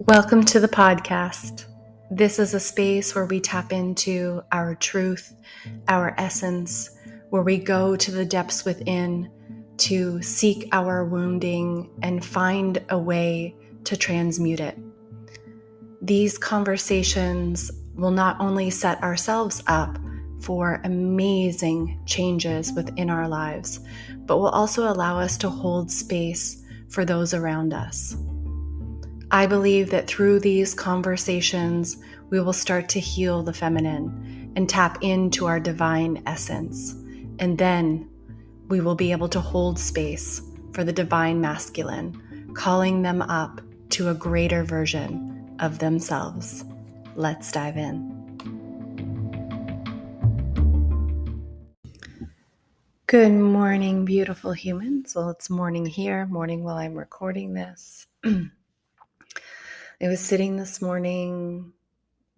Welcome to the podcast. This is a space where we tap into our truth, our essence, where we go to the depths within to seek our wounding and find a way to transmute it. These conversations will not only set ourselves up for amazing changes within our lives, but will also allow us to hold space for those around us. I believe that through these conversations, we will start to heal the feminine and tap into our divine essence. And then we will be able to hold space for the divine masculine, calling them up to a greater version of themselves. Let's dive in. Good morning, beautiful humans. Well, it's morning here, morning while I'm recording this. I was sitting this morning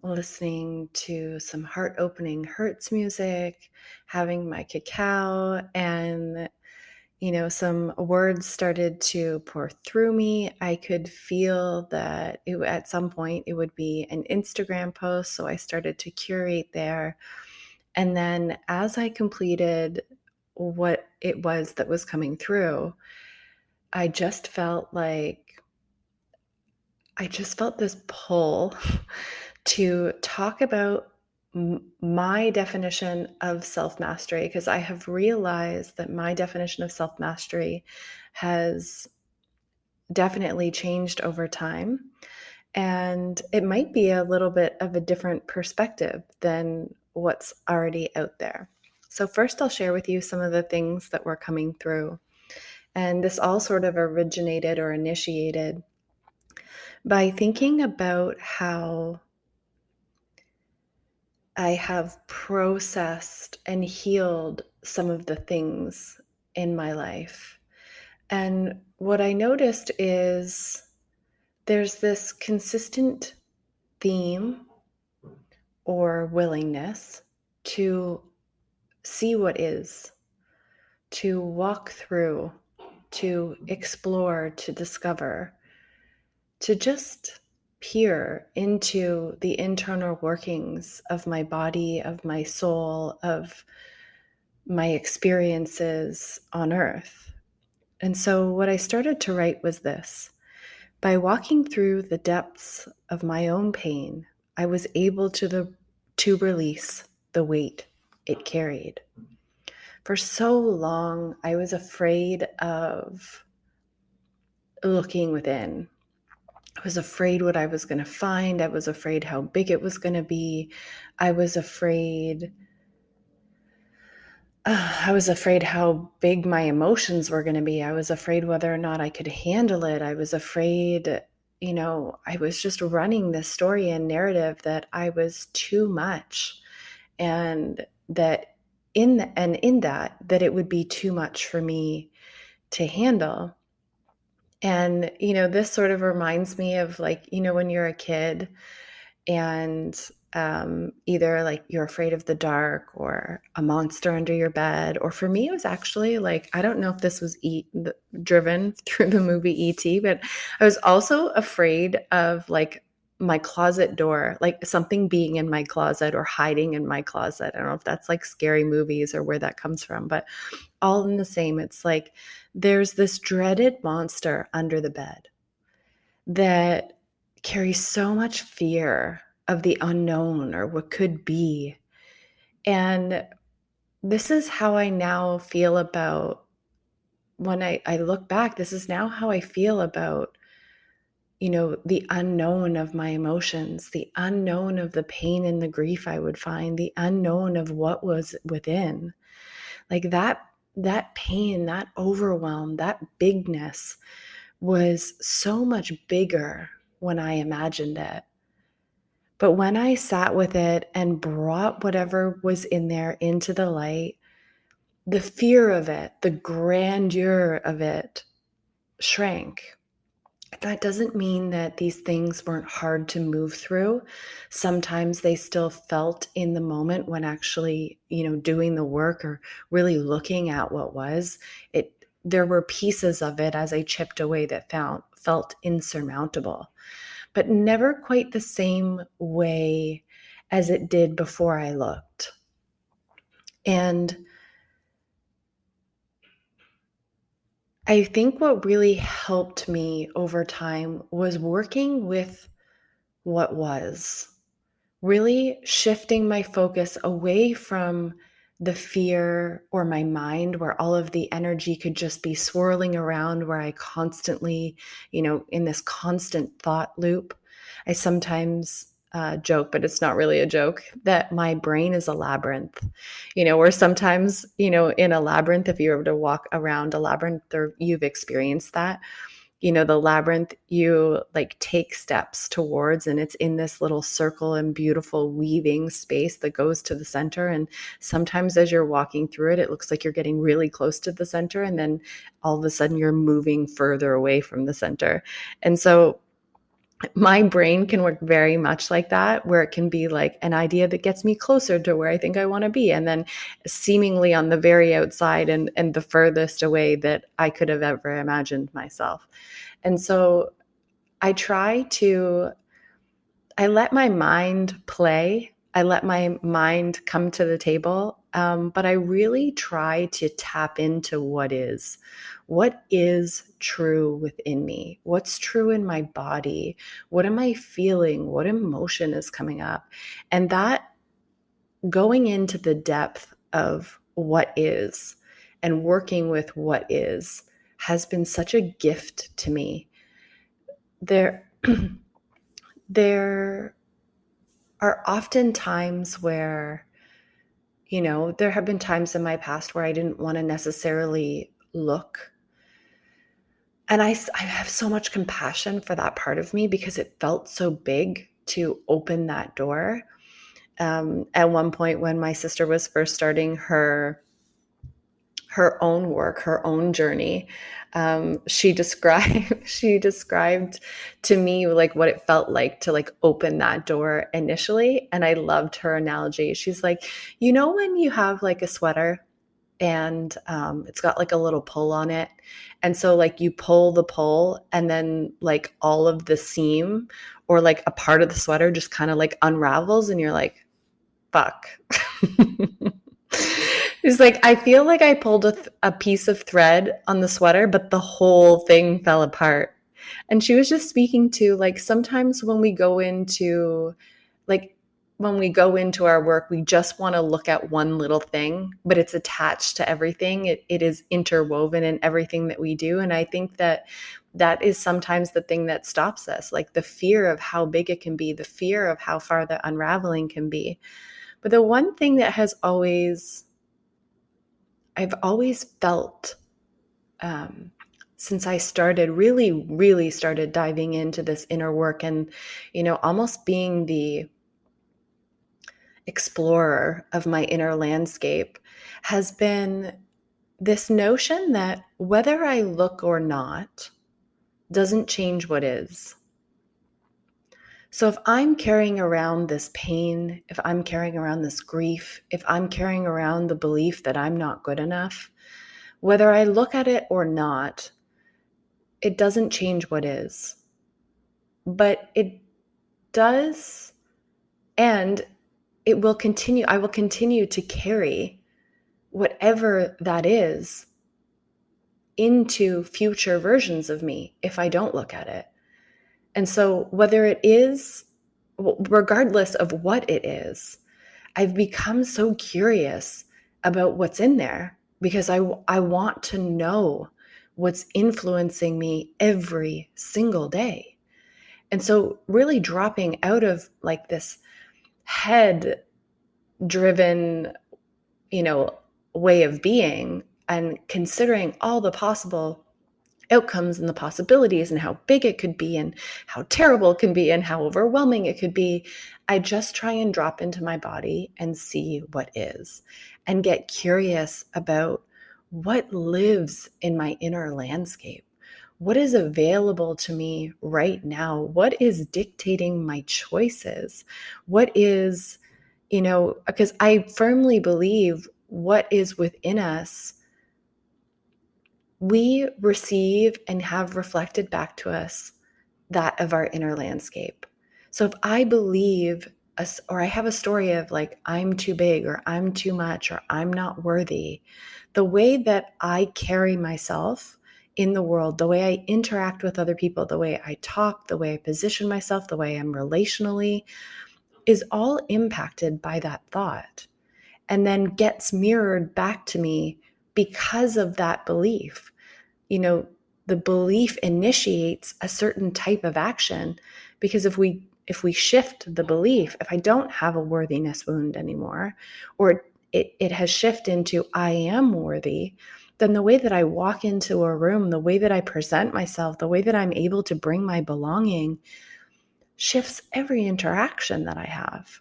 listening to some heart-opening Hertz music, having my cacao, and some words started to pour through me. I could feel that at some point it would be an Instagram post, so I started to curate there. And then as I completed what it was that was coming through, I just felt this pull to talk about my definition of self-mastery, because I have realized that my definition of self-mastery has definitely changed over time. And it might be a little bit of a different perspective than what's already out there. So first, I'll share with you some of the things that were coming through. And this all sort of originated or initiated by thinking about how I have processed and healed some of the things in my life. And what I noticed is there's this consistent theme or willingness to see what is, to walk through, to explore, to discover, to just peer into the internal workings of my body, of my soul, of my experiences on earth. And so what I started to write was this: by walking through the depths of my own pain, I was able to release the weight it carried. For so long, I was afraid of looking within. I was afraid what I was going to find. I was afraid how big it was going to be. I was afraid how big my emotions were going to be. I was afraid whether or not I could handle it. I was afraid, I was just running this story and narrative that I was too much, and that in that it would be too much for me to handle. And, this sort of reminds me of when you're a kid and either you're afraid of the dark or a monster under your bed. Or for me, it was actually I don't know if this was driven through the movie E.T., but I was also afraid of my closet door, something being in my closet or hiding in my closet. I don't know if that's scary movies or where that comes from, but all in the same. It's there's this dreaded monster under the bed that carries so much fear of the unknown or what could be. And this is how I now feel about when I look back. This is now how I feel about the unknown of my emotions, the unknown of the pain and the grief I would find, the unknown of what was within. That pain, that overwhelm, that bigness was so much bigger when I imagined it. But when I sat with it and brought whatever was in there into the light, the fear of it, the grandeur of it shrank. That doesn't mean that these things weren't hard to move through. Sometimes they still felt in the moment when actually, doing the work or really looking at what was. There were pieces of it as I chipped away that felt insurmountable. but never quite the same way as it did before I looked. And I think what really helped me over time was working with what was. Really shifting my focus away from the fear or my mind where all of the energy could just be swirling around, where I constantly, in this constant thought loop. I sometimes joke, but it's not really a joke, that my brain is a labyrinth, where sometimes, in a labyrinth, if you were to walk around a labyrinth or you've experienced that, the labyrinth you like take steps towards, and it's in this little circle and beautiful weaving space that goes to the center. And sometimes as you're walking through it, it looks like you're getting really close to the center. And then all of a sudden you're moving further away from the center. And so my brain can work very much like that, where it can be like an idea that gets me closer to where I think I want to be, and then seemingly on the very outside and the furthest away that I could have ever imagined myself. And so I let my mind play. I let my mind come to the table, but I really try to tap into what is. What is true within me? What's true in my body? What am I feeling? What emotion is coming up? And that, going into the depth of what is and working with what is, has been such a gift to me. There are often times where, there have been times in my past where I didn't want to necessarily look. And I have so much compassion for that part of me, because it felt so big to open that door. At one point when my sister was first starting her own work, her own journey, she described to me like what it felt like to like open that door initially. And I loved her analogy. She's like, when you have like a sweater and it's got like a little pull on it, and so like you pull the pull, and then like all of the seam or like a part of the sweater just kind of like unravels, and you're like, fuck. It's like, I feel like I pulled a piece of thread on the sweater, but the whole thing fell apart. And she was just speaking to like, sometimes when we go into our work, we just want to look at one little thing, but it's attached to everything. It is interwoven in everything that we do. And I think that is sometimes the thing that stops us, like the fear of how big it can be, the fear of how far the unraveling can be. But the one thing that I've always felt, since I really started diving into this inner work and, almost being the explorer of my inner landscape, has been this notion that whether I look or not doesn't change what is. So if I'm carrying around this pain, if I'm carrying around this grief, if I'm carrying around the belief that I'm not good enough, whether I look at it or not, it doesn't change what is. But it does, and it will continue. I will continue to carry whatever that is into future versions of me if I don't look at it. And so whether it is, regardless of what it is, I've become so curious about what's in there, because I want to know what's influencing me every single day. And so really dropping out of like this head driven, way of being, and considering all the possible outcomes and the possibilities and how big it could be and how terrible it can be and how overwhelming it could be, I just try and drop into my body and see what is, and get curious about what lives in my inner landscape. What is available to me right now? What is dictating my choices? What is, because I firmly believe what is within us, we receive and have reflected back to us that of our inner landscape. So if I believe or I have a story of like, I'm too big or I'm too much or I'm not worthy, the way that I carry myself in the world, the way I interact with other people, the way I talk, the way I position myself, the way I'm relationally, is all impacted by that thought and then gets mirrored back to me because of that belief. The belief initiates a certain type of action, because if we shift the belief, if I don't have a worthiness wound anymore, or it has shifted into I am worthy, then the way that I walk into a room, the way that I present myself, the way that I'm able to bring my belonging shifts every interaction that I have.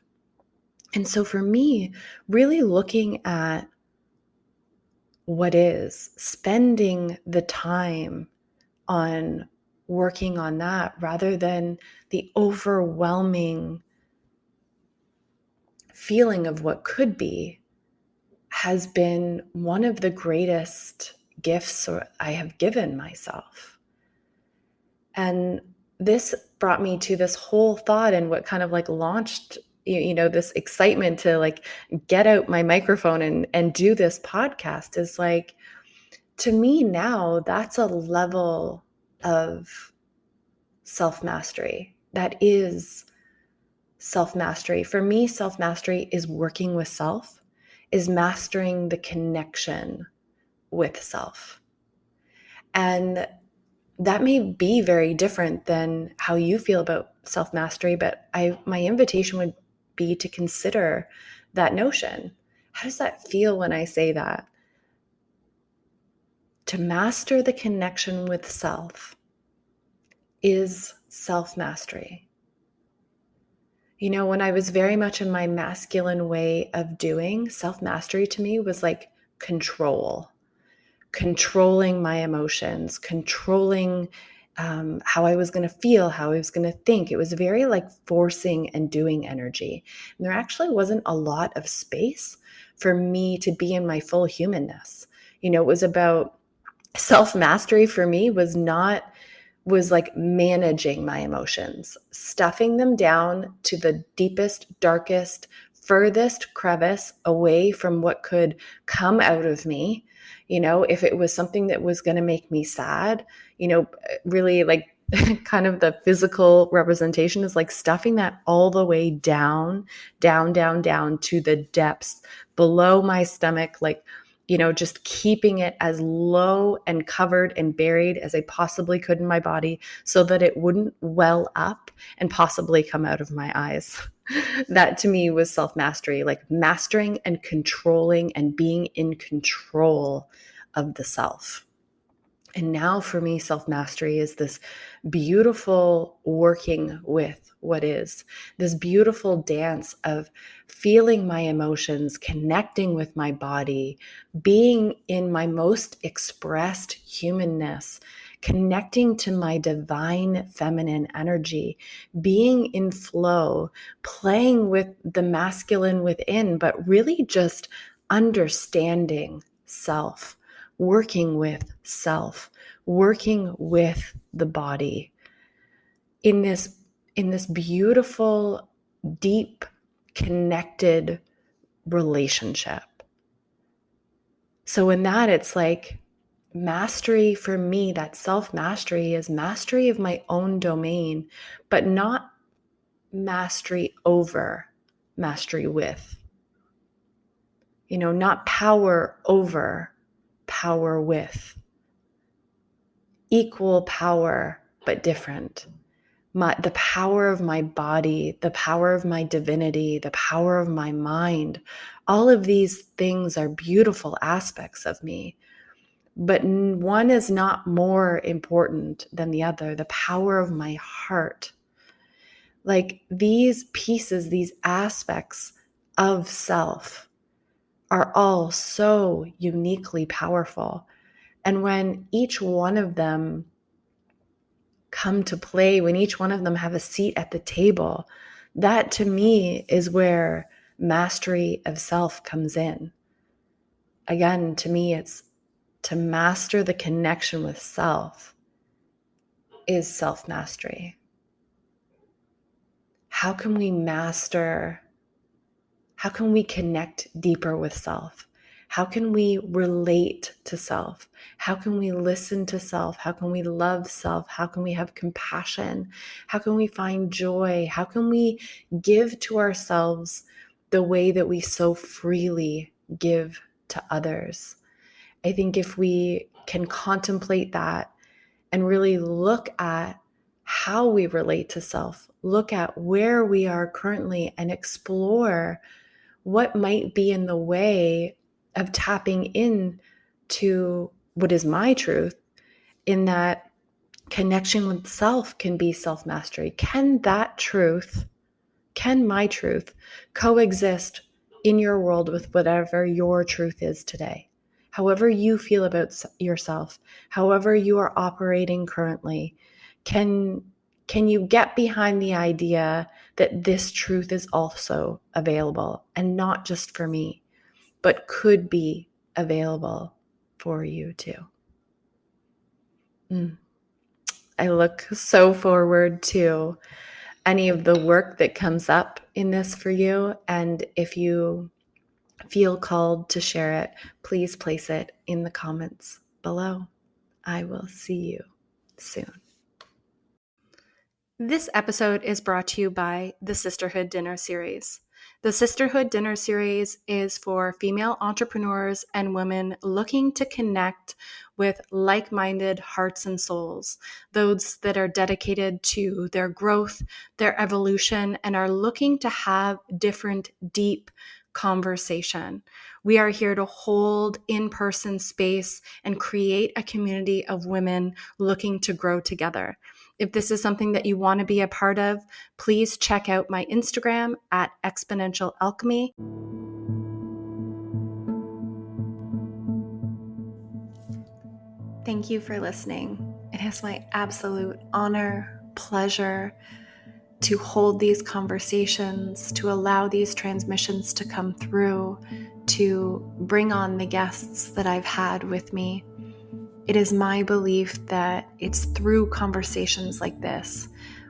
And so for me, really looking at what is, spending the time on working on that rather than the overwhelming feeling of what could be, has been one of the greatest gifts I have given myself. And this brought me to this whole thought, and what kind of like launched this excitement to like get out my microphone and do this podcast is like, to me now, that's a level of self-mastery. That is self-mastery. For me, self-mastery is working with self, is mastering the connection with self. And that may be very different than how you feel about self-mastery, but my invitation would be to consider that notion. How does that feel when I say that? To master the connection with self is self-mastery. When I was very much in my masculine way of doing, self-mastery to me was like controlling my emotions, controlling how I was going to feel, how I was going to think. It was very like forcing and doing energy. And there actually wasn't a lot of space for me to be in my full humanness. It was about self-mastery for me was like managing my emotions, stuffing them down to the deepest, darkest, furthest crevice away from what could come out of me. If it was something that was going to make me sad, really like kind of the physical representation is like stuffing that all the way down to the depths below my stomach, like, just keeping it as low and covered and buried as I possibly could in my body so that it wouldn't well up and possibly come out of my eyes. That to me was self-mastery, like mastering and controlling and being in control of the self. And now for me, self-mastery is this beautiful working with what is, this beautiful dance of feeling my emotions, connecting with my body, being in my most expressed humanness, connecting to my divine feminine energy, being in flow, playing with the masculine within, but really just understanding self, working with self, working with the body in this beautiful, deep, connected relationship. So in that, it's like mastery for me, that self-mastery is mastery of my own domain, but not mastery over, mastery with. Not power over, power with. Equal power, but different. The power of my body, the power of my divinity, the power of my mind, all of these things are beautiful aspects of me. But one is not more important than the other. The power of my heart. Like these pieces, these aspects of self are all so uniquely powerful. And when each one of them come to play, when each one of them have a seat at the table, that to me is where mastery of self comes in. Again, to me, it's to master the connection with self is self-mastery? How can we master? How can we connect deeper with self? How can we relate to self? How can we listen to self? How can we love self? How can we have compassion? How can we find joy? How can we give to ourselves the way that we so freely give to others? I think if we can contemplate that and really look at how we relate to self, look at where we are currently, and explore what might be in the way of tapping in to what is my truth, in that connection with self can be self-mastery. Can my truth coexist in your world with whatever your truth is today? However you feel about yourself, however you are operating currently, can you get behind the idea that this truth is also available, and not just for me, but could be available for you too? I look so forward to any of the work that comes up in this for you. And if you feel called to share it, please place it in the comments below. I will see you soon. This episode is brought to you by the Sisterhood Dinner Series. The Sisterhood Dinner Series is for female entrepreneurs and women looking to connect with like-minded hearts and souls, those that are dedicated to their growth, their evolution, and are looking to have different, deep conversation. We are here to hold in-person space and create a community of women looking to grow together. If this is something that you want to be a part of, please check out my Instagram at Exponential Alchemy. Thank you for listening. It is my absolute honor, pleasure to hold these conversations, to allow these transmissions to come through, to bring on the guests that I've had with me. It is my belief that it's through conversations like this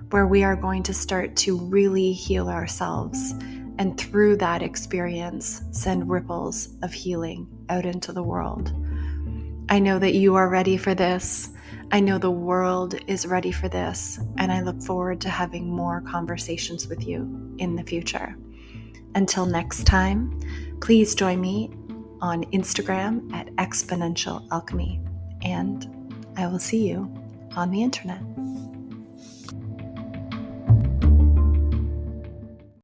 where we are going to start to really heal ourselves, and through that experience, send ripples of healing out into the world. I know that you are ready for this. I know the world is ready for this, and I look forward to having more conversations with you in the future. Until next time, please join me on Instagram at Exponential Alchemy. And I will see you on the internet.